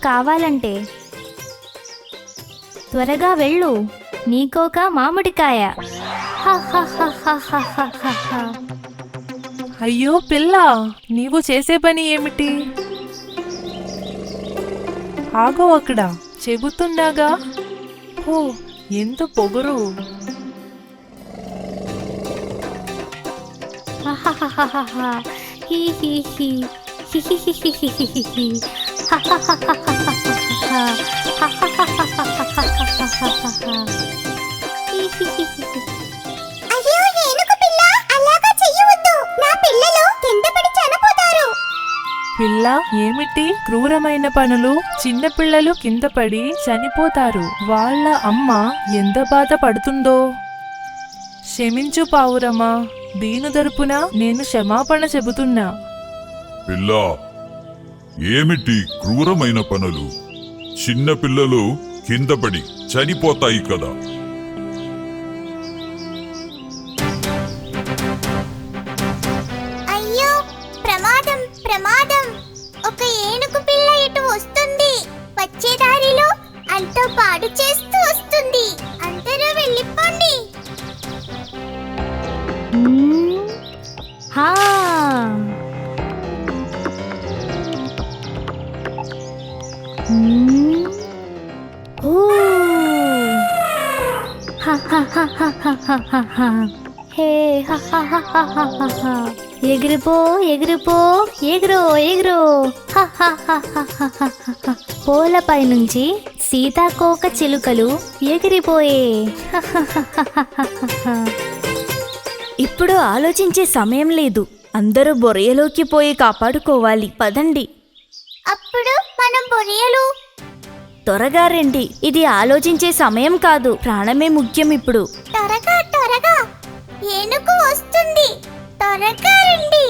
కావాలంటే త్వరగా వెళ్ళు, నీకోక మామిడికాయ. అయ్యో పిల్ల, నీవు చేసే పని ఏమిటి? ఆగో అక్కడ, చెబుతున్నాగా. ఓ, ఎంత పొగరు! పిల్ల, ఏమిటి క్రూరమైన పనులు? చిన్నపిల్లలు కింద పడి చనిపోతారు. వాళ్ళ అమ్మ ఎంత బాధపడుతుందో. క్షమించు పావురమా, దీని తరపున నేను క్షమాపణ చెబుతున్నా. పిల్లా, ఏమిటి క్రూరమైన పనులు? చిన్న పిల్లలు కిందపడి చనిపోతాయి కదా. అయ్యో, ప్రమాదం ప్రమాదం! ఒక ఏనుగు పిల్ల ఇటు వస్తుంది. వచ్చే దారిలో అంతా పాడు చేస్తూ వస్తుంది. అందరూ వెళ్ళిపోండి. హా ఎగిరిపో ఎగిరిపో, ఎగురో ఎగురో. పోలపై నుంచి సీతాకోక చిలుకలు ఎగిరిపోయే. ఇప్పుడు ఆలోచించే సమయం లేదు. అందరూ బొరియలోకి పోయి కాపాడుకోవాలి. పదండి. అప్పుడు మనం బొరియలు. త్వరగా రండి, ఇది ఆలోచించే సమయం కాదు, ప్రాణమే ముఖ్యం ఇప్పుడు. త్వరగా త్వరగా, ఏనుగు వస్తుంది. త్వరగా రండి.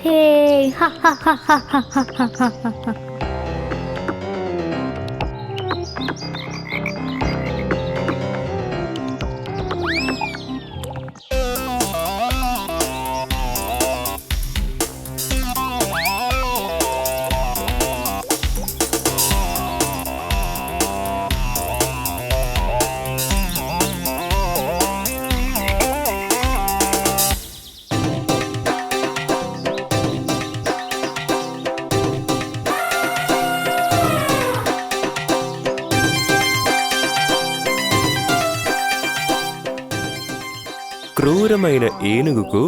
హే క్రూరమైన ఏనుగుకు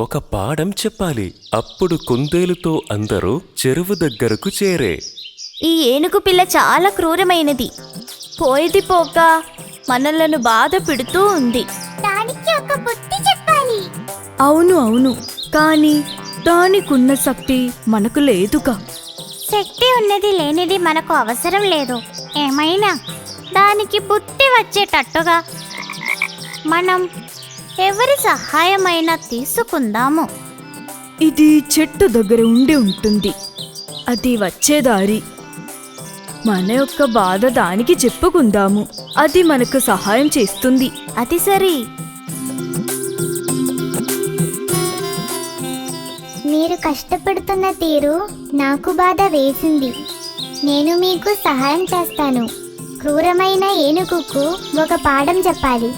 ఒక పాఠం చెప్పాలి. అప్పుడు కుందేలుతో అందరూ చెరువు దగ్గరకు చేరే. ఈ ఏనుగు పిల్ల చాలా క్రూరమైనది. పోయేది పోక మనలను బాధ పెడుతూ ఉంది. దానికి ఒక బుద్ధి చెప్పాలి. అవును అవును, కానీ దానికున్న శక్తి మనకు లేదుగా. శక్తి ఉన్నది లేనిది మనకు అవసరం లేదు. ఏమైనా దానికి బుద్ధి వచ్చేటట్టుగా మనం ఎవరి సహాయమైనా తీసుకుందాము. ఇది చెట్టు దగ్గర ఉండి ఉంటుంది. అది వచ్చేదారి. మన యొక్క బాధ దానికి చెప్పుకుందాము. అది మనకు సహాయం చేస్తుంది. అది సరి. మీరు కష్టపడుతున్న తీరు నాకు బాధ వేసింది. నేను మీకు సహాయం చేస్తాను. క్రూరమైన ఏనుగుకు ఒక పాఠం చెప్పాలి.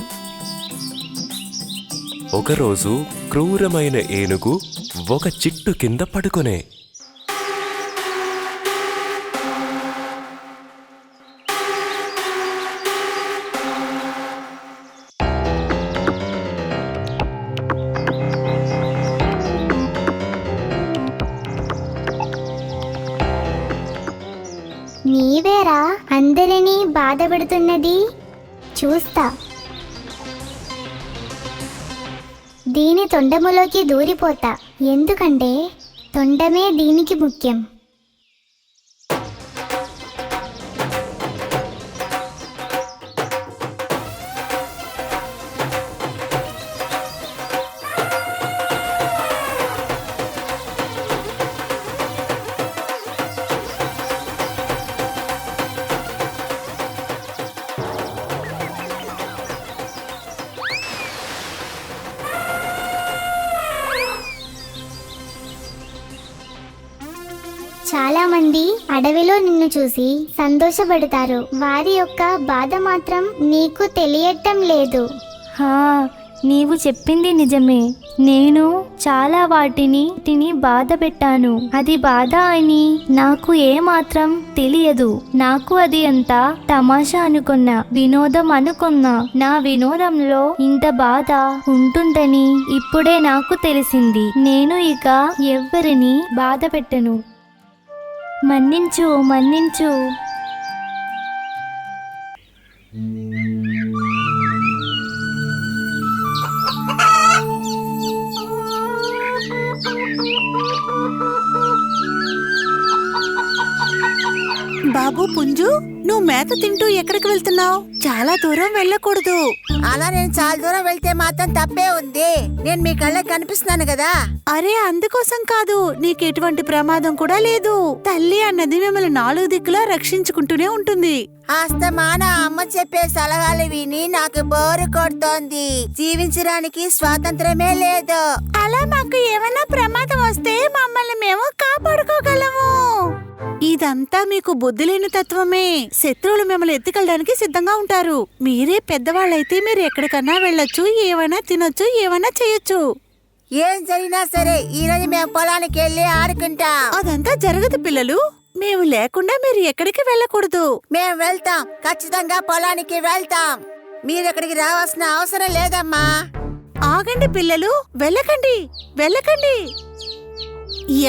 ఒకరోజు క్రూరమైన ఏనుగు ఒక చిట్టు కింద పడుకొనే. నీవేరా అందరినీ బాధపెడుతున్నది? చూస్తా. దీని తొండములోకి దూరిపోతా. ఎందుకంటే తొండమే దీనికి ముఖ్యం. చాలా మంది అడవిలో నిన్ను చూసి సంతోషపడతారు. వారి యొక్క బాధ మాత్రం నీకు తెలియటం లేదు. హా, నీవు చెప్పింది నిజమే. నేను చాలా వాటిని బాధ పెట్టాను. అది బాధ అని నాకు ఏమాత్రం తెలియదు. నాకు అది అంతా తమాషా అనుకున్నా, వినోదం అనుకున్నా. నా వినోదంలో ఇంత బాధ ఉంటుందని ఇప్పుడే నాకు తెలిసింది. నేను ఇక ఎవ్వరిని బాధ పెట్టను. మన్నించు, మన్నించు. బాబు పుంజు, నువ్వు మేత తింటూ ఎక్కడికి వెళ్తున్నావు? చాలా దూరం వెళ్ళకూడదు. అలా నేను చాలా దూరం వెళ్తే మాత్రం తప్పే ఉంది. నేను మీ కళ్ళకి కనిపిస్తున్నాను కదా. అరే, అందుకోసం కాదు, నీకు ఎటువంటి ప్రమాదం కూడా లేదు. తల్లి అన్నది మిమ్మల్ని 4 దిక్కులా రక్షించుకుంటూనే ఉంటుంది. అస్తమాన అమ్మ చెప్పే సలహాలు విని నాకు బోరు కొడుతోంది. జీవించడానికి స్వాతంత్రమే లేదు. అలా మాకు ఏమైనా ప్రమాదం వస్తే మమ్మల్ని మేము కాపాడుకోగలము. ఇదంతా మీకు బుద్ధి లేని తత్వమే. శత్రువులు మిమ్మల్ని ఎత్తుకెళ్ళడానికి సిద్ధంగా ఉంటారు. మీరే పెద్దవాళ్ళైతే మీరు ఎక్కడికన్నా వెళ్ళొచ్చు, ఏమైనా తినొచ్చు, ఏమైనా చేయొచ్చు. ఏం జరిగినా సరే ఈ రోజు మేము పొలానికి వెళ్ళి ఆడుకుంటాం. అదంతా జరగదు పిల్లలు. మేము లేకుండా మీరు ఎక్కడికి వెళ్ళకూడదు. మేము వెళ్తాం, ఖచ్చితంగా పొలానికి వెళ్తాం. మీరు ఎక్కడికి రావాల్సిన అవసరం లేదమ్మా. ఆగండి పిల్లలు, వెళ్ళకండి, వెళ్ళకండి.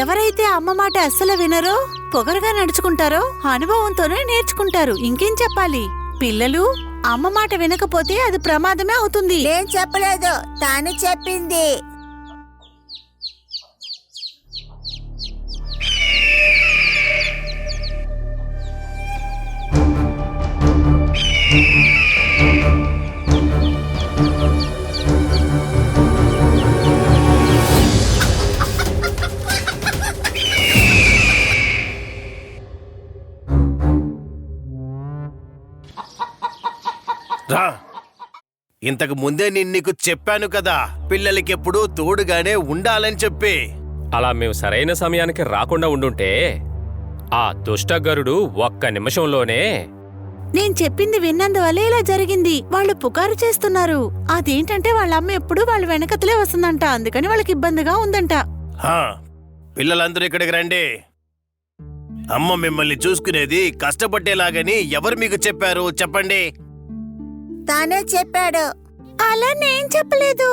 ఎవరైతే అమ్మ మాట అస్సలు వినరో, పొగరుగా నడుచుకుంటారో అనుభవంతోనే నేర్చుకుంటారు. ఇంకేం చెప్పాలి? పిల్లలు, అమ్మ మాట వినకపోతే అది ప్రమాదమే అవుతుంది. నేను చెప్పలేదు, తాను చెప్పింది. రా, ఇంతకు ముందే నేను నీకు చెప్పాను కదా, పిల్లలకెప్పుడు తోడుగానే ఉండాలని చెప్పి. అలా మేము సరైన సమయానికి రాకుండా ఉండుంటే ఆ దుష్టగరుడు ఒక్క నిమిషంలోనే. నేను చెప్పింది విన్నందువల్ల ఇలా జరిగింది. వాళ్ళు పుకారు చేస్తున్నారు. అదేంటంటే వాళ్ళ అమ్మ ఎప్పుడు వాళ్ళ వెనకతలే వస్తుందంట. అందుకని వాళ్ళకి ఇబ్బందిగా ఉందంట. హా, పిల్లలందరూ ఇక్కడికి రండి. అమ్మ మిమ్మల్ని చూసుకునేది కష్టపట్టేలాగని ఎవరు మీకు చెప్పారు చెప్పండి. తానే చెప్పాడు. అలా నేను చెప్పలేదు,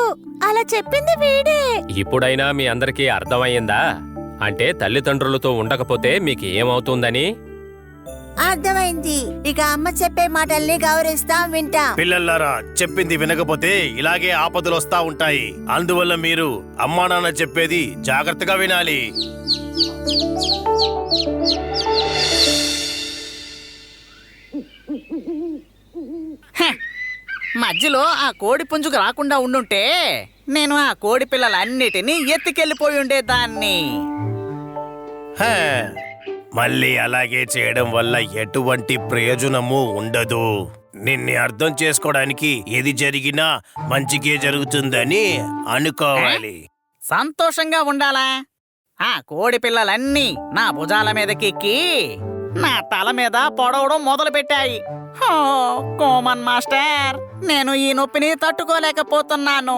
అలా చెప్పింది వీడే. ఇప్పుడైనా మీ అందరికీ అర్థమయ్యిందా? అంటే తల్లిదండ్రులతో ఉండకపోతే మీకు ఏమవుతుందని. అర్థమైంది. ఇక అమ్మ చెప్పే మాటల్ని గౌరవిస్తాం, వింటాం. పిల్లల్లారా, చెప్పింది వినకపోతే ఇలాగే ఆపదలు వస్తా ఉంటాయి. అందువల్ల మీరు అమ్మా నాన్న చెప్పేది జాగ్రత్తగా వినాలి. మధ్యలో ఆ కోడి పుంజుకు రాకుండా ఉండుంటే నేను ఆ కోడి పిల్లలన్నిటినీ ఎత్తుకెళ్ళిపోయి ఉండేదాన్ని. హే, మళ్ళీ అలాగే చేయడం వల్ల ఎటువంటి ప్రయోజనము ఉండదు. నిన్ను అర్థం చేసుకోవడానికి ఏది జరిగినా మంచికే జరుగుతుందని అనుకోవాలి. సంతోషంగా ఉండాలా? ఆ కోడి పిల్లలన్నీ నా భుజాల మీదకెక్కి నా తల మీద పొడవడం మొదలు పెట్టాయి. కోమన్ మాస్టర్, నేను ఈ నొప్పిని తట్టుకోలేకపోతున్నాను.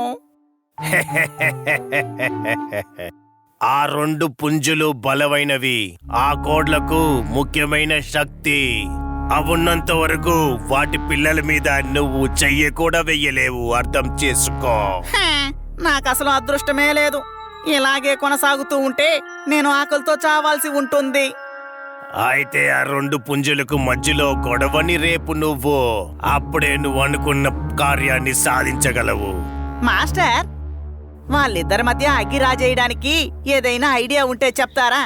ఆ 2 పుంజులు బలమైనవి. ఆ కోడ్లకు ముఖ్యమైన శక్తి. అవున్నంత వరకు వాటి పిల్లల మీద నువ్వు చెయ్యి కూడా వెయ్యలేవు. అర్థం చేసుకో. నాకు అసలు అదృష్టమే లేదు. ఇలాగే కొనసాగుతూ ఉంటే నేను ఆకలితో చావాల్సి ఉంటుంది. అయితే ఆ 2 పుంజులకు మధ్యలో గొడవని రేపు నువ్వు. అప్పుడే నువ్వు అనుకున్న కార్యాన్ని సాధించగలవు. మాస్టర్, వాళ్ళిద్దరి మధ్య అగ్గి రాజేయడానికి ఏదైనా ఐడియా ఉంటే చెప్తారా?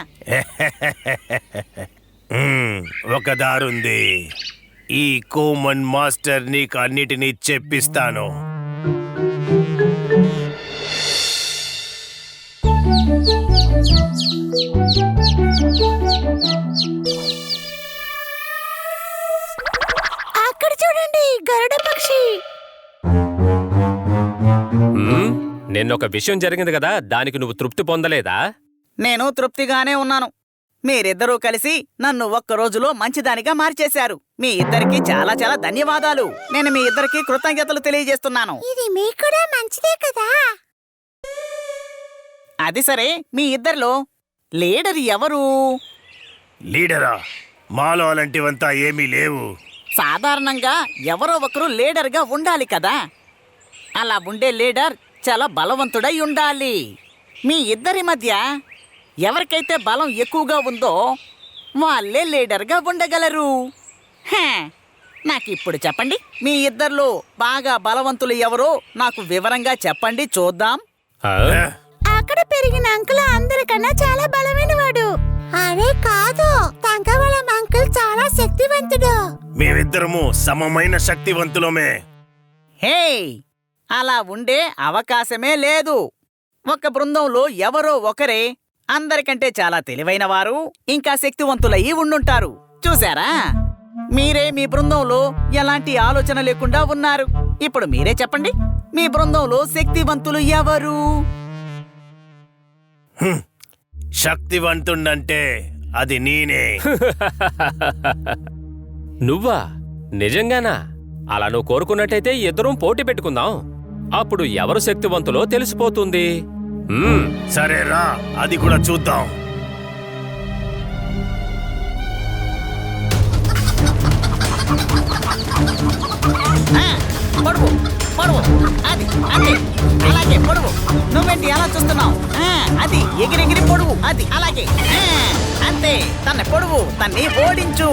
ఒక దారుంది. ఈ కోమన్ మాస్టర్ నీకు అన్నిటినీ చెప్పిస్తాను. అక్కడ చూడండి, గరుడ పక్షి. నిన్నొక విషయం జరిగింది కదా, దానికి నువ్వు తృప్తి పొందలేదా? నేను తృప్తిగానే ఉన్నాను. మీరిద్దరూ కలిసి నన్ను ఒక్క రోజులో మంచిదానిగా మార్చేశారు. మీ ఇద్దరికి చాలా చాలా ధన్యవాదాలు. నేను మీ ఇద్దరికి కృతజ్ఞతలు తెలియజేస్తున్నాను. ఇది మీకు కూడా మంచిదే కదా. అది సరే, మీ ఇద్దరిలో లీడర్ ఎవరు? లీడరా? మాలో అలాంటివంతా ఏమీ లేవు. సాధారణంగా ఎవరో ఒకరు లీడర్గా ఉండాలి కదా. అలా ఉండే లీడర్ చాలా బలవంతుడై ఉండాలి. మీ ఇద్దరి మధ్య ఎవరికైతే బలం ఎక్కువగా ఉందో వాళ్ళే లీడర్గా ఉండగలరు. నాకిప్పుడు చెప్పండి, మీ ఇద్దరిలో బాగా బలవంతులు ఎవరో నాకు వివరంగా చెప్పండి చూద్దాం. అక్కడ పెరిగిన అంకుల్ అందరికన్నా చాలా బలమైన వాడు. అరే కాదు, తంగవలం అంకుల్ చాలా శక్తివంతుడు. మేమిద్దరము సమమైన శక్తివంతులమే. హే, అలా ఉండే అవకాశమే లేదు. ఒక బృందంలో ఎవరో ఒకరే అందరికంటే చాలా తెలివైన వారు ఇంకా శక్తివంతులయ్యి ఉండుంటారు. చూసారా, మీరే మీ బృందంలో ఎలాంటి ఆలోచన లేకుండా ఉన్నారు. ఇప్పుడు మీరే చెప్పండి, మీ బృందంలో శక్తివంతులు ఎవరు? శక్తివంతుండంటే అది నేనే. నువ్వా? నిజంగానా? అలా నువ్వు కోరుకున్నట్టయితే ఇద్దరం పోటీ పెట్టుకుందాం. అప్పుడు ఎవరు శక్తివంతులో తెలిసిపోతుంది. సరేరా, అది కూడా చూద్దాం. పొడువు పొడువు, అది అంతే, అలాగే పొడువు. నువ్వేంటి అలా చూస్తున్నావు? అది ఎగిరెగిరి పొడువు, అది అలాగే, అంతే. తన పొడువు, తన్ని ఓడించు.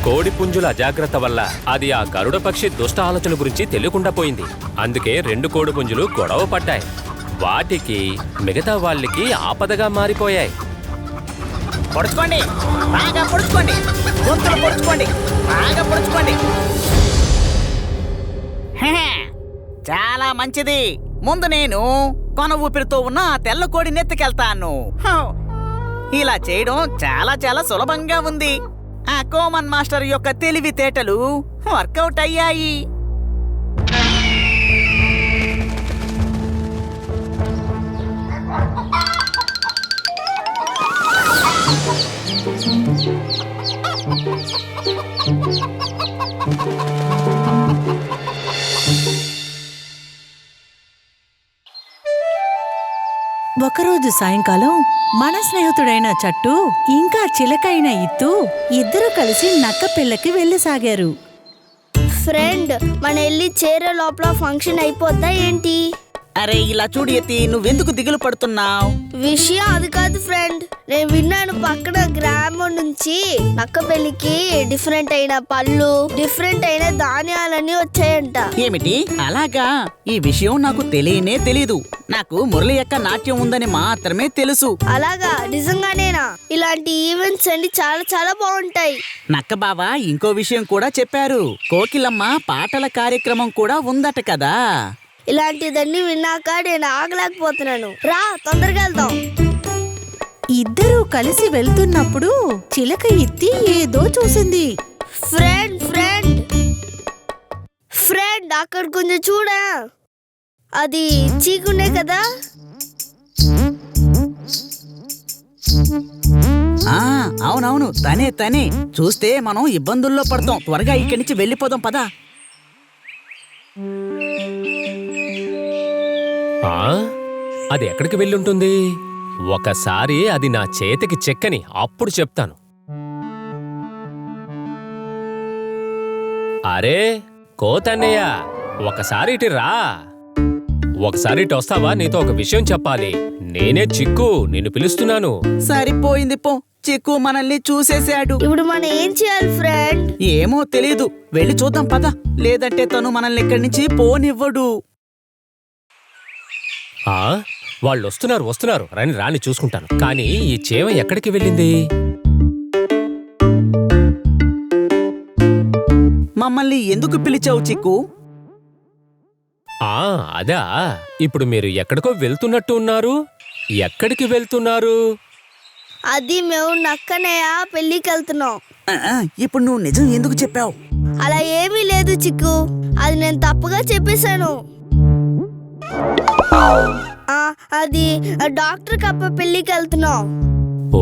కోడిపుంజుల అజాగ్రత్త వల్ల అది ఆ గరుడ పక్షి దుష్ట ఆలోచన గురించి తెలియకుండా పోయింది. అందుకే 2 కోడిపుంజులు గొడవ పడ్డాయి. వాటికి మిగతా వాళ్ళకి ఆపదగా మారిపోయాయి. పొడుచుకోండి, బాగా పొడుచుకోండి, గొంతులు పొడుచుకోండి, బాగా పొడుచుకోండి. చాలా మంచిది. ముందు నేను కొన ఊపిరితో ఉన్న ఆ తెల్ల కోడిని ఎత్తుకెళ్తాను. ఇలా చేయడం చాలా చాలా సులభంగా ఉంది. ఆ కోమన్ మాస్టర్ యొక్క తెలివితేటలు వర్కౌట్ అయ్యాయి. ఒకరోజు సాయంకాలం మన స్నేహితుడైన చట్టు ఇంకా చిలకైన ఇత్తు ఇద్దరూ కలిసి నక్క పిల్లకి వెళ్ళసాగారు. ఫ్రెండ్, మన వెళ్ళి చేరే లోపల ఫంక్షన్ అయిపోద్దా ఏంటి? అరే ఇలా చూడు ఎత్తి, నువ్వెందుకు దిగులు పడుతున్నావు? విషయం అది కాదు ఫ్రెండ్, నేను విన్నాను పక్కన గ్రామం నుంచి నక్క పెళ్లికి డిఫరెంట్ అయిన పళ్ళు, డిఫరెంట్ అయిన ధాన్యాలన్నీ వచ్చాయంట. ఏమిటి? అలాగా? ఈ విషయం నాకు తెలియనే తెలీదు. నాకు మురళి యొక్క నాట్యం ఉందని మాత్రమే తెలుసు. అలాగా? నిజంగానేనా? ఇలాంటి ఈవెంట్స్ అన్ని చాలా చాలా బాగుంటాయి. నక్క బావ ఇంకో విషయం కూడా చెప్పారు. కోకిలమ్మ పాటల కార్యక్రమం కూడా ఉందట కదా. ఇలాంటిదన్నీ విన్నాక నేను ఆగలేకపోతున్నాను. రా, తొందరగా వెళ్దాం. ఇద్దరూ కలిసి వెళ్తున్నప్పుడు చిలక ఇత్తి ఏదో చూసింది. ఫ్రెండ్ ఫ్రెండ్ ఫ్రెండ్, అక్కడ కొంచెం చూడా. అది చీకునే కదా. అవునవును, తనే. చూస్తే మనం ఇబ్బందుల్లో పడతాం. త్వరగా ఇక్కడి నుంచి వెళ్ళిపోదాం, పదా. అది ఎక్కడికి వెళ్ళుంటుంది? ఒకసారి అది నా చేతికి చెక్కని అప్పుడు చెప్తాను. అరే కోతన్నయ్య, ఒకసారి ఇటు రా. ఒకసారి ఇటు వస్తావా? నీతో ఒక విషయం చెప్పాలి. నేనే చిక్కు, నిన్ను పిలుస్తున్నాను. సరిపోయింది పో, చిక్కు మనల్ని చూసేశాడు. ఇప్పుడు మనం ఏం చేయాలి ఫ్రెండ్? ఏమో తెలీదు, వెళ్ళి చూద్దాం పద. లేదంటే తను మనల్ని ఇక్కడి నుంచి పోనివ్వడు. వాళ్ళు వస్తున్నారు. రాని చూసుకుంటాను. కానీ ఈ చేమ ఎక్కడికి వెళ్ళింది? మమ్మల్ని ఎందుకు పిలిచావు చిక్కు? అదా, ఇప్పుడు మీరు ఎక్కడికో వెళ్తున్నట్టు ఉన్నారు. ఎక్కడికి వెళ్తున్నారు? అది మేము నక్కనయ్య పెళ్లికి వెళ్తున్నాం. ఇప్పుడు నువ్వు నిజం ఎందుకు చెప్పావు? అలా ఏమీ లేదు చిక్కు, అది నేను తప్పుగా చెప్పేశాను. అది డాక్టర్ కప్ప పెళ్లికి వెళ్తున్నాం. ఓ,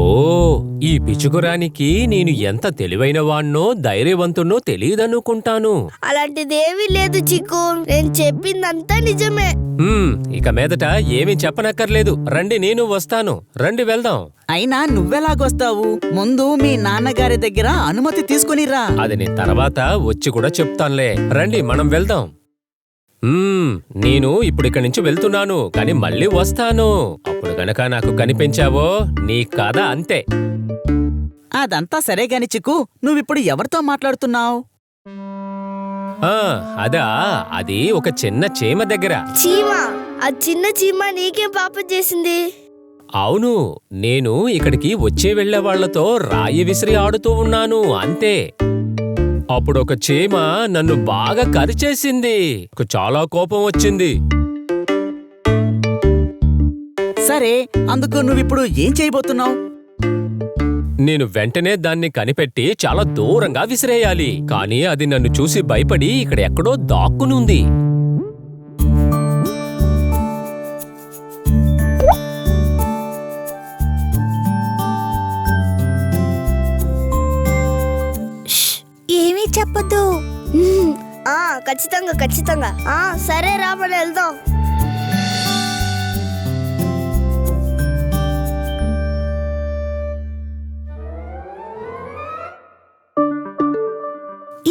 ఈ పిచుకురానికి నేను ఎంత తెలివైనవాణ్ణో ధైర్యవంతుణ్ణో తెలియదనుకుంటాను. అలాంటిదేమీ లేదు చిక్కు, నేను చెప్పిందంతా నిజమే. ఇక మీదట ఏమీ చెప్పనక్కర్లేదు. రండి, నేను వస్తాను. రండి, వెళ్దాం. అయినా నువ్వెలాగొస్తావు? ముందు మీ నాన్నగారి దగ్గర అనుమతి తీసుకునిరా. అది నేను తర్వాత వచ్చి కూడా చెప్తానులే. రండి, మనం వెళ్దాం. నేను ఇప్పుడు ఇక్కడి నుంచి వెళ్తున్నాను, కానీ మళ్ళీ వస్తాను. అప్పుడు గనక నాకు కనిపించావో నీ కథ అంతే. అదంతా సరే గాని చిక్కు, నువ్విప్పుడు ఎవరితో మాట్లాడుతున్నావు? అదా, అది ఒక చిన్న చీమ దగ్గర. చీమ? ఆ చిన్న చీమ నీకేం పాపం చేసింది? అవును, నేను ఇక్కడికి వచ్చే వెళ్లే వాళ్లతో రాయి విసిరి ఆడుతూ ఉన్నాను, అంతే. అప్పుడు ఒక చీమ నన్ను బాగా కరిచేసింది. నాకు చాలా కోపం వచ్చింది. సరే, అందుకు నువ్విప్పుడు ఏం చేయబోతున్నావు? నేను వెంటనే దాన్ని కనిపెట్టి చాలా దూరంగా విసిరేయాలి. కానీ అది నన్ను చూసి భయపడి ఇక్కడ ఎక్కడో దాక్కునుంది. ఏమీ చెప్పొద్దు. ఖచ్చితంగా ఖచ్చితంగా. సరే రా, మనం వెళ్దాం.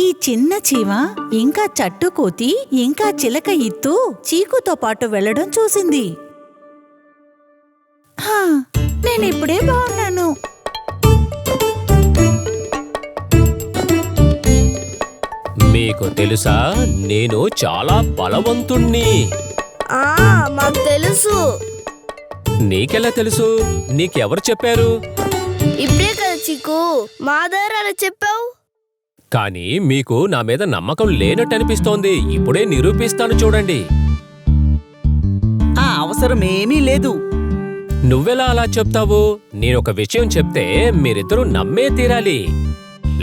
ఈ చిన్న చీమ ఇంకా చట్టుకోతి ఇంకా చిలక ఇత్తు చీకుతో పాటు వెళ్లడం చూసింది. నేనిప్పుడే బాగున్నాను. మీకు తెలుసా, నేను చాలా బలవంతుణ్ణి. మాకు తెలుసు. నీకెలా తెలుసు? నీకెవరు చెప్పారు? ఇప్పుడే కదా చిక్కు మా దగ్గర అలా చెప్పావు. కానీ మీకు నా మీద నమ్మకం లేనట్టు అనిపిస్తోంది. ఇప్పుడే నిరూపిస్తాను, చూడండి. ఆ అవసరమేమీ లేదు. నువ్వెలా అలా చెప్తావు? నేనొక విషయం చెప్తే మీరిద్దరూ నమ్మే తీరాలి,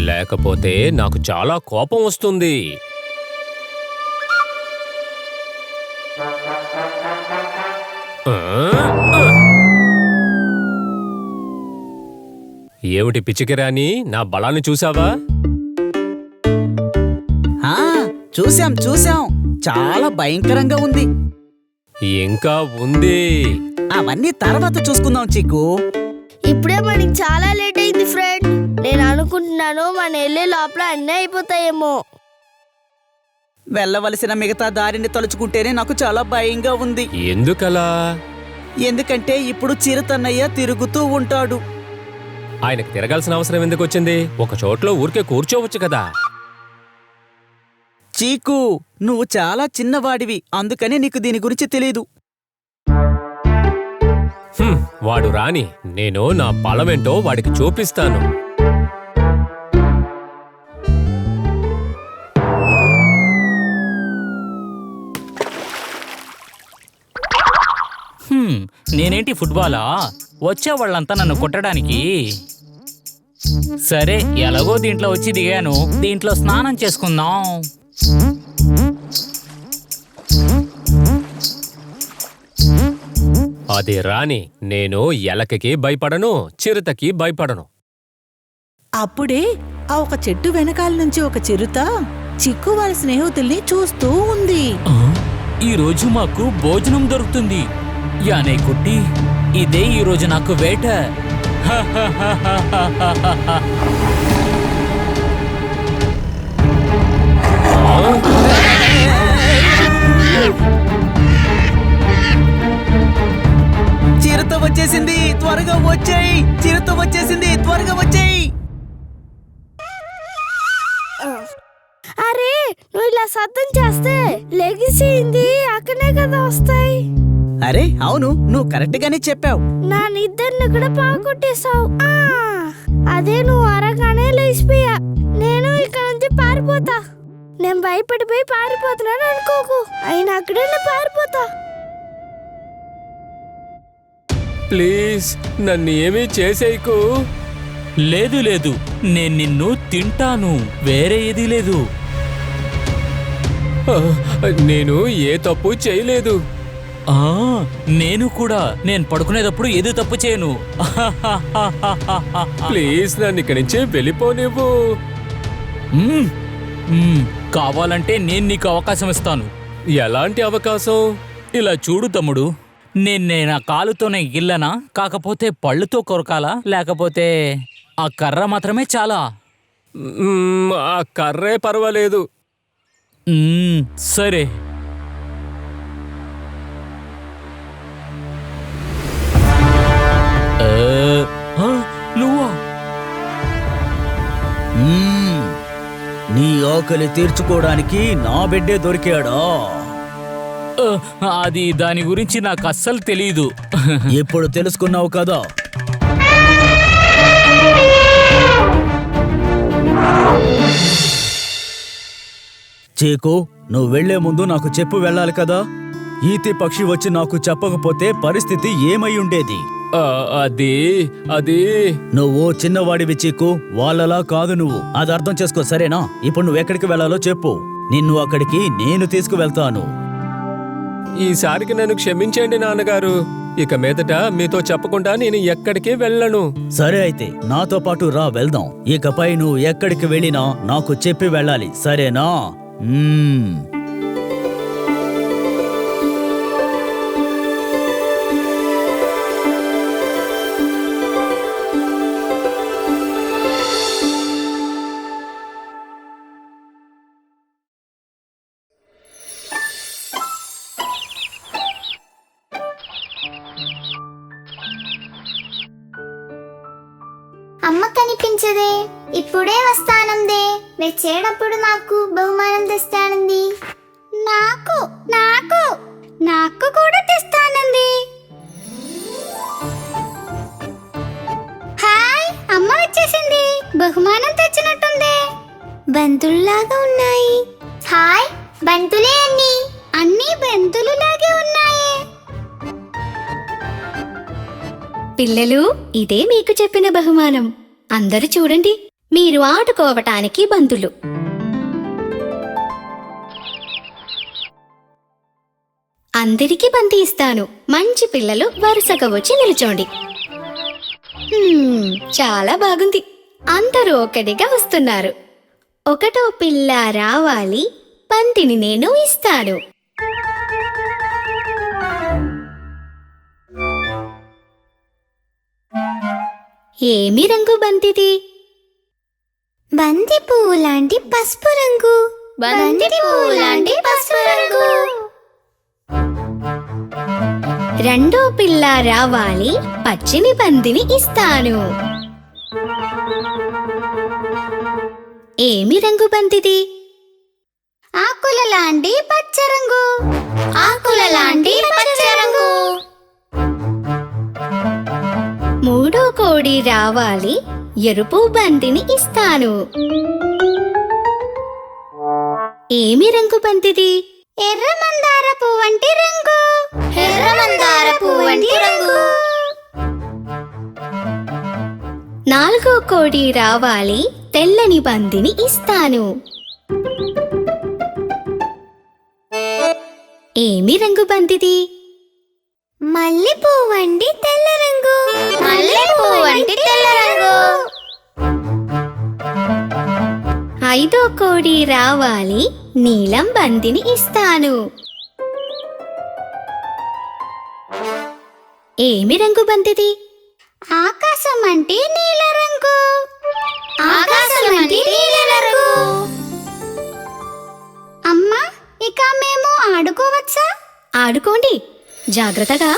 లేకపోతే నాకు చాలా కోపం వస్తుంది. ఏమిటి పిచ్చికిరాని, నా బలాన్ని చూసావా? చూసాం. చాలా భయంకరంగా ఉంది. ఇంకా ఉంది. అవన్నీ తర్వాత చూసుకుందాం చిక్కు. ఇప్పుడే మనకి చాలా లేట్ అయింది ఫ్రెండ్. నేను అనుకుంటున్నాను మన వెళ్ళే లోపల అన్నీ అయిపోతాయేమో. వెళ్ళవలసిన మిగతా దారిని తలుచుకుంటేనే నాకు చాలా భయంగా ఉంది. ఎందుకలా? ఎందుకంటే ఇప్పుడు చిరుతన్నయ్య తిరుగుతూ ఉంటాడు. ఆయనకు తిరగాల్సిన అవసరం ఎందుకు వచ్చింది? ఒక చోట్లో ఊరికే కూర్చోవచ్చు కదా. చీకు, నువ్వు చాలా చిన్నవాడివి, అందుకని నీకు దీని గురించి తెలీదు. వాడు రాని, నేను నా బలమేంటో వాడికి చూపిస్తాను. నేనేంటి ఫుట్బాలా? వచ్చేవాళ్ళంతా నన్ను కొట్టడానికి. సరే, ఎలాగో దీంట్లో వచ్చి దిగాను, దీంట్లో స్నానం చేసుకుందాం. అది రాని, నేను ఎలకకి భయపడను, చిరుతకి భయపడను. అప్పుడే ఆ ఒక చెట్టు వెనకాల నుంచి ఒక చిరుత చిక్కు వాళ్ళ స్నేహితుల్ని చూస్తూ ఉంది. ఈ రోజు మాకు భోజనం దొరుకుతుంది. యానే కుట్టి, ఇదే ఈ రోజు నాకు వేట. చిరుత వచ్చేసింది, త్వరగా వచ్చేయి. చిరుత వచ్చేసింది, త్వరగా వచ్చేయి. అరే, నువ్వు ఇలా శబ్దం చేస్తే లెగిసింది అక్కడే కదా వస్తాయి. అరే అవును, నువ్వు కరెక్ట్ గానే చెప్పావు. నా నిద్రని కూడా పాకొట్టేశావు. అదే నువ్వు అరగానే లేచిపోయా. నేను ఇక్కడ నుంచి పారిపోతా. నేను భయపడిపోయి పారిపోతున్నాను అనుకోకు, అయినా అక్కడే నేను పారిపోతా. ప్లీజ్ నన్ను ఏమీ చేసేయకు. లేదు లేదు, నేను నిన్ను తింటాను, వేరే ఏదీ లేదు. నేను ఏ తప్పు చేయలేదు. ఆ, నేను కూడా. నేను పడుకునేటప్పుడు ఏది తప్పు చేయను. ప్లీజ్ నన్ను ఇక్కడి నుంచి వెళ్ళిపోనివ్వు. మ్మ్. కావాలంటే నేను నీకు అవకాశం ఇస్తాను. ఎలాంటి అవకాశం? ఇలా చూడు తమ్ముడు, నేను నా కాలుతోనే గిల్లనా, కాకపోతే పళ్ళుతో కొరకాలా, లేకపోతే ఆ కర్ర మాత్రమే చాలా? ఆ కర్రే పర్వాలేదు. సరే. నువ్వా? నీ ఆకలి తీర్చుకోవడానికి నా బిడ్డే దొరికాడా? అది దాని గురించి నాకు అస్సలు తెలీదు. ఇప్పుడు తెలుసుకున్నావు కదా. చీకు, నువ్వు వెళ్లే ముందు నాకు చెప్పు వెళ్ళాలి కదా. ఈతి పక్షి వచ్చి నాకు చెప్పకపోతే పరిస్థితి ఏమై ఉండేది? అది నువ్వు చిన్నవాడివి చీకు, వాళ్ళలా కాదు నువ్వు. అది అర్థం చేసుకో, సరేనా? ఇప్పుడు నువ్వు ఎక్కడికి వెళ్ళాలో చెప్పు, నిన్ను అక్కడికి నేను తీసుకువెళ్తాను. ఈసారికి నన్ను క్షమించండి నాన్నగారు. ఇక మీదట మీతో చెప్పకుండా నేను ఎక్కడికి వెళ్ళను. సరే అయితే నాతో పాటు రా, వెళ్దాం. ఇకపై నువ్వు ఎక్కడికి వెళ్ళినా నాకు చెప్పి వెళ్ళాలి, సరేనా? అమ్మ కనిపించదే. ఇప్పుడే వస్తానందే. వచ్చేటప్పుడు నాకు బహుమానం తెస్తానంది. నాకు నాకు నాకు కూడా తెస్తానంది. హాయ్, అమ్మ వచ్చేసింది. బహుమానం తెచ్చినట్టుంది. బంతుల్లాగా ఉన్నాయి. హాయ్, బంతులే అన్ని బంతులులాగే ఉన్నాయి. పిల్లలు, ఇదే మీకు చెప్పిన బహుమానం. అందరూ చూడండి, మీరు ఆడుకోవటానికి బంతులు. అందరికీ బంతి ఇస్తాను. మంచి పిల్లలు వరుసగా వచ్చి నిల్చోండి. చాలా బాగుంది. అందరూ ఒకటిగా వస్తున్నారు. ఒకటో పిల్ల రావాలి. బంతిని నేను ఇస్తాను. ఏమి రంగు బంతిది? బంతి పువ్వు లాంటి పసుపు రంగు. బంతి పువ్వు లాంటి పసుపు రంగు. రెండో పిల్ల రావాలి. పచ్చని బంతిని ఇస్తాను. ఏమి రంగు బంతిది? ఆకుల లాంటి పచ్చ రంగు. ఆకుల లాంటి పచ్చ రంగు. మూడో కోడి రావాలి. ఎరుపు బంతిని ఇస్తాను. ఏమి రంగు బంతిది? ఎర్ర మందార పువ్వు వంటి రంగు. ఎర్ర మందార పువ్వు వంటి రంగు. నాలుగో కోడి రావాలి. తెల్లని బంతిని ఇస్తాను. ఏమి రంగు బంతిది? మల్లె పువ్వు వంటి తెల్ల రంగు. మల్లె పువ్వు వంటి తెల్ల రంగు. ఐదో కోడి రావాలి. నీలం బంతిని ఇస్తాను. ఏమి రంగు బంతిది? ఆకాశం అంటే నీల రంగు. ఆకాశం అంటే నీల రంగు. అమ్మా, ఇక మేము ఆడుకోవచ్చా? ఆడుకోండి, జాగ్రత్తగా.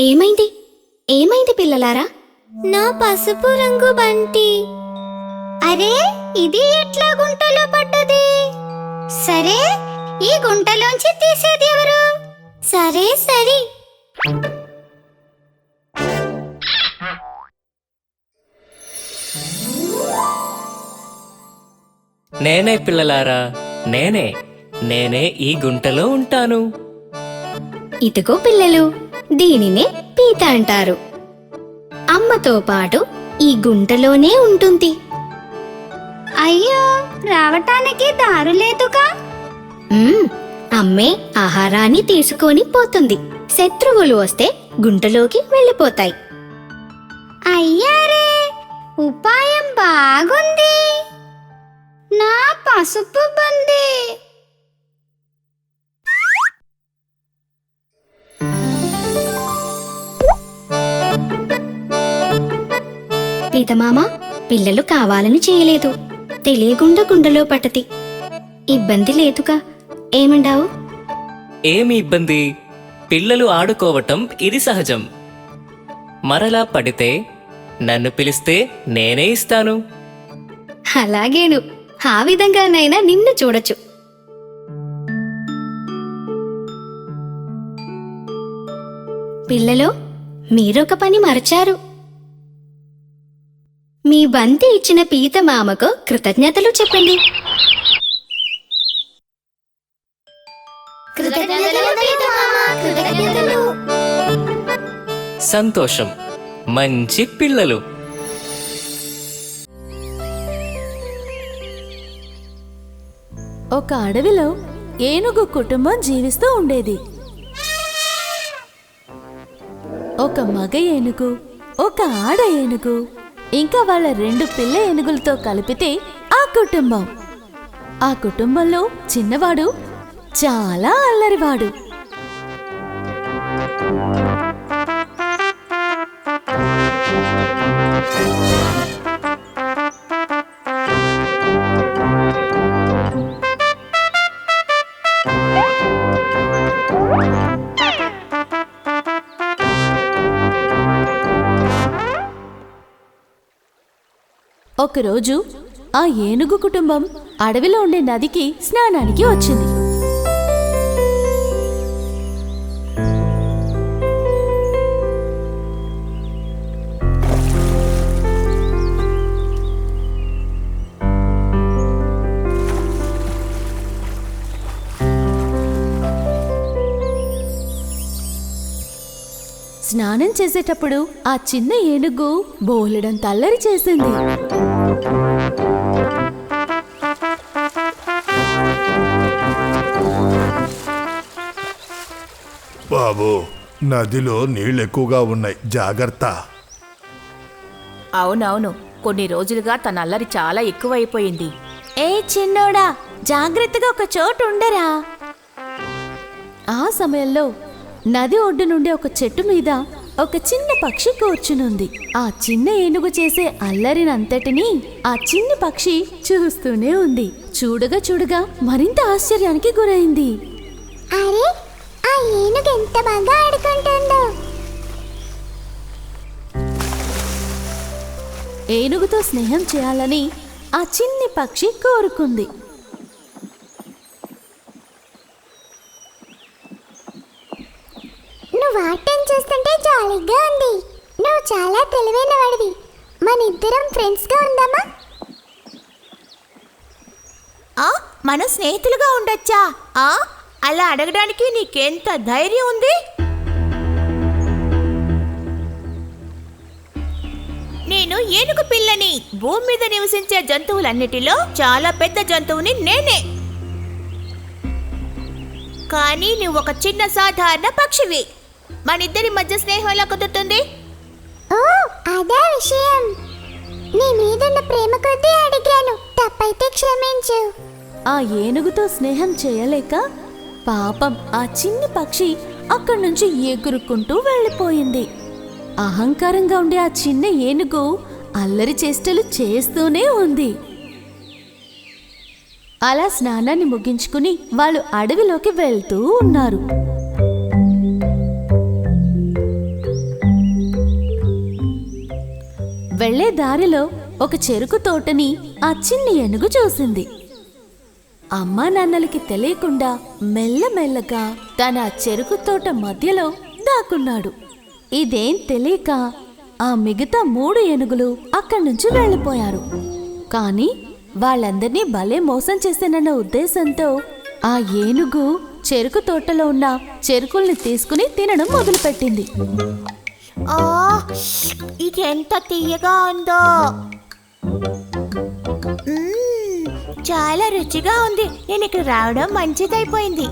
ఏమైంది ఏమైంది పిల్లలారా? నా పసుపు రంగు బంటి. అరే, ఇది ఎట్లా గుంటలో పడ్డది? సరే, ఈ గుంటలోంచి తీసేది ఎవరు? సరే సరే. నేనే పిల్లలారా, నేనే ఈ గుంటలో ఉంటాను. ఇదిగో పిల్లలు, దీనినే పీత అంటారు. అమ్మతో పాటు ఈ గుంటలోనే ఉంటుంది. అయ్యో, రావటానికి దారు లేదుగా. అమ్మే ఆహారాన్ని తీసుకొని పోతుంది. శత్రువులు వస్తే గుంటలోకి వెళ్ళిపోతాయి. అయ్యారే, ఉపాయం బాగుంది. నా పసుపు బంది. పీతమామ, పిల్లలు కావాలని చేయలేదు, తెలియకుండా గుండెలో పట్టది. ఇబ్బంది లేదుగా, ఏమంటావు? ఏమి ఇబ్బంది? పిల్లలు ఆడుకోవటం ఇది సహజం. మరలా పడితే నన్ను పిలిస్తే నేనే ఇస్తాను. అలాగేను, ఆ విధంగానైనా నిన్ను చూడొచ్చు. పిల్లలు, మీరొక పని మరచారు. మీ బంతి ఇచ్చిన పీత మామకు కృతజ్ఞతలు చెప్పండి. సంతోషం, మంచి పిల్లలు. ఒక అడవిలో ఏనుగు కుటుంబం జీవిస్తూ ఉండేది. ఒక మగ ఏనుగు, ఒక ఆడ ఏనుగు, ఇంకా వాళ్ళ 2 పిల్ల ఏనుగులతో కలిపితే ఆ కుటుంబం. ఆ కుటుంబంలో చిన్నవాడు చాలా అల్లరివాడు. ఒకరోజు ఆ ఏనుగు కుటుంబం అడవిలో ఉండే నదికి స్నానానికి వచ్చింది. స్నానం చేసేటప్పుడు ఆ చిన్న ఏనుగు బోలెడంత అల్లరి చేసింది. బాబు, నదిలో నీళ్ళు ఎక్కువగా ఉన్నాయి, జాగ్రత్త. అవునవును, కొన్ని రోజులుగా తన అల్లరి చాలా ఎక్కువైపోయింది. ఏ చిన్నోడా, జాగ్రత్తగా ఒక చోటు ఉండరా. ఆ సమయంలో నది ఒడ్డు నుండి ఒక చెట్టు మీద ఒక చిన్న పక్షి కూర్చునుంది. ఆ చిన్న ఏనుగు చేసే అల్లరినంతటినీ ఆ చిన్ని పక్షి చూస్తూనే ఉంది. చూడగా చూడగా మరింత ఆశ్చర్యానికి గురైంది. అరే, ఆ ఏనుగు ఎంత బాగా ఆడుకుంటుందో. ఏనుగుతో స్నేహం చేయాలని ఆ చిన్ని పక్షి కోరుకుంది. నువ్వు ఆటం చూస్తుంటే జాలీగా ఉంది. నువ్వు చాలా తెలివైన వాడివి. మన ఇద్దరం ఫ్రెండ్స్ గా ఉందామా? మన స్నేహితులుగా ఉండొచ్చా? అలా అడగడానికి నీకెంత ధైర్యం ఉంది? నేను ఏనుగు పిల్లని. భూమి మీద నివసించే జంతువులన్నిటిలో చాలా పెద్ద జంతువుని నేనే. కానీ నువ్వు ఒక చిన్న సాధారణ పక్షివి. మనిద్దరి మధ్య స్నేహం ఎలా కుదురుతుంది? ఓ, అదే విషయం. నీ మీదున్న ప్రేమ కొద్దీ అడిగాను. తప్పైతే క్షమించు. ఆ ఏనుగుతో స్నేహం చేయలేక పాపం ఆ చిన్ని పక్షి అక్కడి నుంచి ఎగురుకుంటూ వెళ్ళిపోయింది. అహంకారంగా ఉండే ఆ చిన్న ఏనుగు అల్లరి చేష్టలు చేస్తూనే ఉంది. అలా స్నానాన్ని ముగించుకుని వాళ్ళు అడవిలోకి వెళ్తూ ఉన్నారు. వెళ్లే దారిలో ఒక చెరుకు తోటని ఆ చిన్ని ఏనుగు చూసింది. అమ్మా నాన్నలకి తెలియకుండా మెల్లమెల్లగా తన చెరుకు తోట మధ్యలో దాక్కున్నాడు. ఇదేం తెలియక ఆ మిగతా 3 ఏనుగులు అక్కడి నుంచి వెళ్ళిపోయారు. కాని వాళ్ళందర్నీ భలే మోసం చేశానన్న ఉద్దేశంతో ఆ ఏనుగు చెరుకు తోటలో ఉన్న చెరుకుల్ని తీసుకుని తినడం మొదలుపెట్టింది. ఇది ఎంత తీయగా ఉందో! చాలా రుచిగా ఉంది. నేను ఇక్కడ రావడం మంచిదైపోయింది.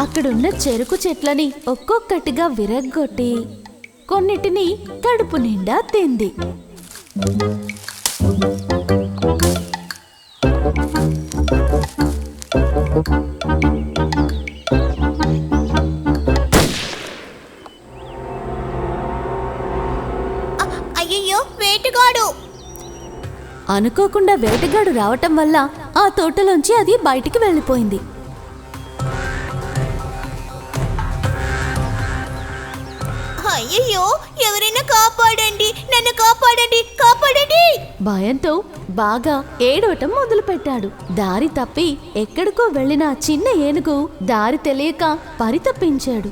అక్కడున్న చెరుకు చెట్లని ఒక్కొక్కటిగా విరగ్గొట్టి కొన్నిటిని కడుపు నిండా తింది. అయ్యయ్యో, వేటగాడు! అనుకోకుండా వేటగాడు రావటం వల్ల ఆ తోటలోంచి అది బయటికి వెళ్ళిపోయింది. అయ్యయ్యో, ఎవరైనా కాపాడండి! నన్ను కాపాడండి! కాపాడండి! భయంతో బాగా ఏడవటం మొదలుపెట్టాడు. దారి తప్పి ఎక్కడికో వెళ్ళిన చిన్న ఏనుగు దారి తెలియక పరితపించాడు.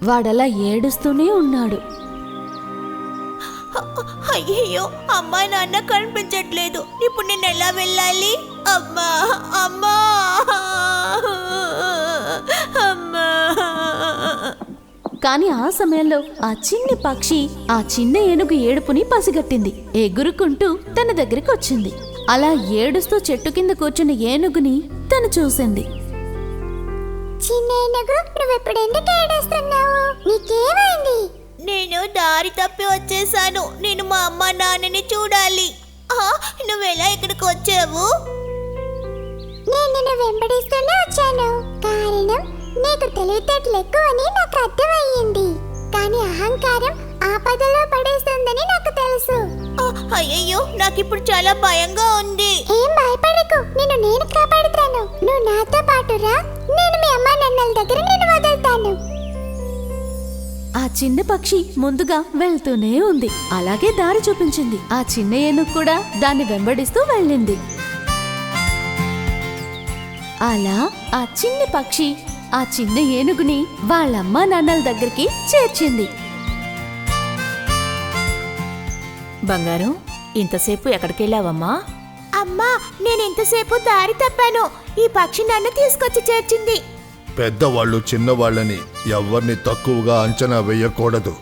వాడలా ఏడుస్తూనే ఉన్నాడు. అయ్యయ్యో, అమ్మా నాన్న కనిపించట్లేదు. ఇప్పుడు నేను ఎలా వెళ్ళాలి? అమ్మా, అమ్మా, అమ్మా! కాని ఆ సమయంలో ఆ చిన్ని పక్షి ఆ చిన్న ఏనుగు ఏడుపుని పసిగట్టింది. ఎగురుకుంటూ తన దగ్గరికి వచ్చింది. అలా ఏడుస్తూ చెట్టు కింద కూర్చున్న ఏనుగుని తను చూసింది. చిన్న ఏనుగు, నువ్వెప్పుడు ఎందుకు ఏడుస్తున్నావు? నీకేమైంది? నేను దారి తప్పి వచ్చేసాను. నేను మా అమ్మ నాన్నని చూడాలి. నువ్వెలా ఇక్కడికి వచ్చావు? నేను నిన్ను వెంబడిస్తూనే వచ్చాను. కారణం నీకు తెలివితేటలు ఎక్కువని నాకు అర్థమయ్యింది. కానీ అహంకారం ఆపదలో పడేస్తుందని నాకు తెలుసు. అయ్యయ్యో, నాకిప్పుడు చాలా భయంగా ఉంది. ఏం భయపడకు, నేను కాపాడుతాను. నువ్వు నాతో పాటు రా. నేను మీ అమ్మ నాన్నల దగ్గర నిన్ను వదులుతాను. ఆ చిన్న పక్షి ముందుగా వెళ్తూనే ఉంది. అలాగే దారి చూపించింది. ఆ చిన్న ఏనుగు కూడా దాన్ని వెంబడిస్తూ వెళ్ళింది. అలా ఆ చిన్ని పక్షి ఆ చిన్న ఏనుగుని వాళ్ళమ్మ నాన్నల దగ్గరికి చేర్చింది. బంగారం, ఇంతసేపు ఎక్కడికెళ్ళావమ్మా? అమ్మా, నేను ఇంతసేపు దారి తప్పాను. ఈ పక్షి నన్ను తీసుకొచ్చి చేర్చింది. పెద్దవాళ్ళు చిన్నవాళ్ళని ఎవరిని తక్కువగా అంచనా వేయకూడదు.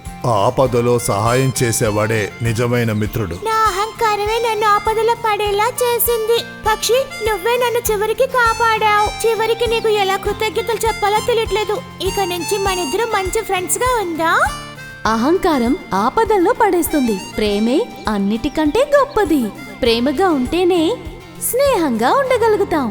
ఆపదలో సహాయం చేసేవాడే నిజమైన మిత్రుడు. నా అహంకారమే నన్ను ఆపదలో పడేలా చేసింది. పక్షి, నువ్వే నన్ను చివరికి కాపాడావు. చివరికి నీకు ఎలా కృతజ్ఞతలు చెప్పాలో తెలియట్లేదు. ఇక నుంచి మనిద్దరం మంచి ఫ్రెండ్స్ గా ఉందా? అహంకారం ఆపదల్లో పడేస్తుంది. ప్రేమే అన్నిటికంటే గొప్పది. ప్రేమగా ఉంటేనే స్నేహంగా ఉండగలుగుతాం.